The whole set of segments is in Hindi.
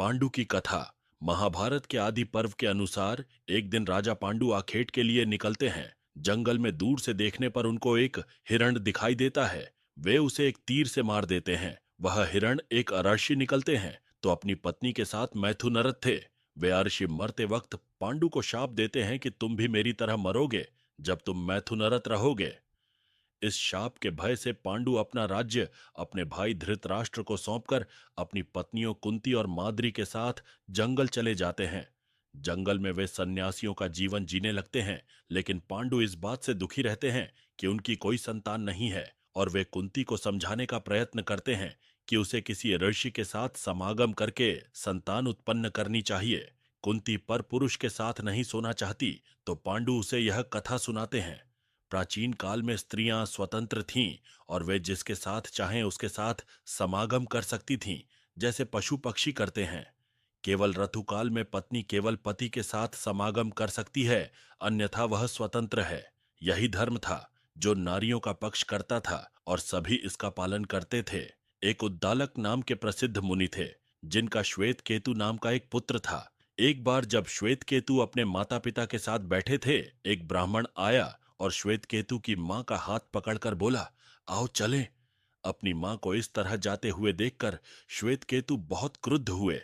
पांडु की कथा। महाभारत के आदि पर्व के अनुसार एक दिन राजा पांडु आखेट के लिए निकलते हैं। जंगल में दूर से देखने पर उनको एक हिरण दिखाई देता है। वे उसे एक तीर से मार देते हैं। वह हिरण एक अरशी निकलते हैं तो अपनी पत्नी के साथ मैथुनरत थे। वे अरशी मरते वक्त पांडु को शाप देते हैं कि तुम भी मेरी तरह मरोगे जब तुम मैथुनरत रहोगे। इस शाप के भय से पांडु अपना राज्य अपने भाई धृतराष्ट्र को सौंपकर अपनी पत्नियों कुंती और माद्री के साथ जंगल चले जाते हैं। जंगल में वे सन्यासियों का जीवन जीने लगते हैं, लेकिन पांडु इस बात से दुखी रहते हैं कि उनकी कोई संतान नहीं है और वे कुंती को समझाने का प्रयत्न करते हैं कि उसे किसी ऋषि के साथ समागम करके संतान उत्पन्न करनी चाहिए। कुंती पर पुरुष के साथ नहीं सोना चाहती तो पांडु उसे यह कथा सुनाते हैं। प्राचीन काल में स्त्रियां स्वतंत्र थीं और वे जिसके साथ चाहें उसके साथ समागम कर सकती थीं, जैसे पशु पक्षी करते हैं। केवल ऋतुकाल में पत्नी केवल पति के साथ समागम कर सकती है, अन्यथा वह स्वतंत्र है। यही धर्म था जो नारियों का पक्ष करता था और सभी इसका पालन करते थे। एक उद्दालक नाम के प्रसिद्ध मुनि थे, जिनका श्वेत केतु नाम का एक पुत्र था। एक बार जब श्वेत केतु अपने माता पिता के साथ बैठे थे, एक ब्राह्मण आया और श्वेत केतु की मां का हाथ पकड़कर बोला, आओ चलें। अपनी मां को इस तरह जाते हुए देखकर श्वेत केतु बहुत क्रुद्ध हुए,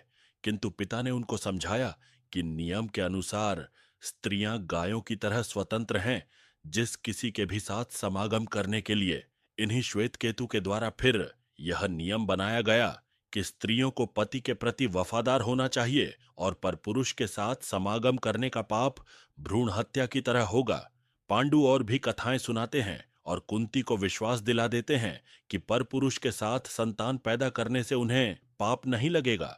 किंतु पिता ने उनको समझाया कि नियम के अनुसार स्त्रियां गायों की तरह स्वतंत्र हैं, जिस किसी के भी साथ समागम करने के लिए। इन्हीं श्वेत केतु के द्वारा फिर यह नियम बनाया गया कि स्त्रियों को पति के प्रति वफादार होना चाहिए और परपुरुष के साथ समागम करने का पाप भ्रूण हत्या की तरह होगा। पांडु और भी कथाएं सुनाते हैं और कुंती को विश्वास दिला देते हैं कि परपुरुष के साथ संतान पैदा करने से उन्हें पाप नहीं लगेगा।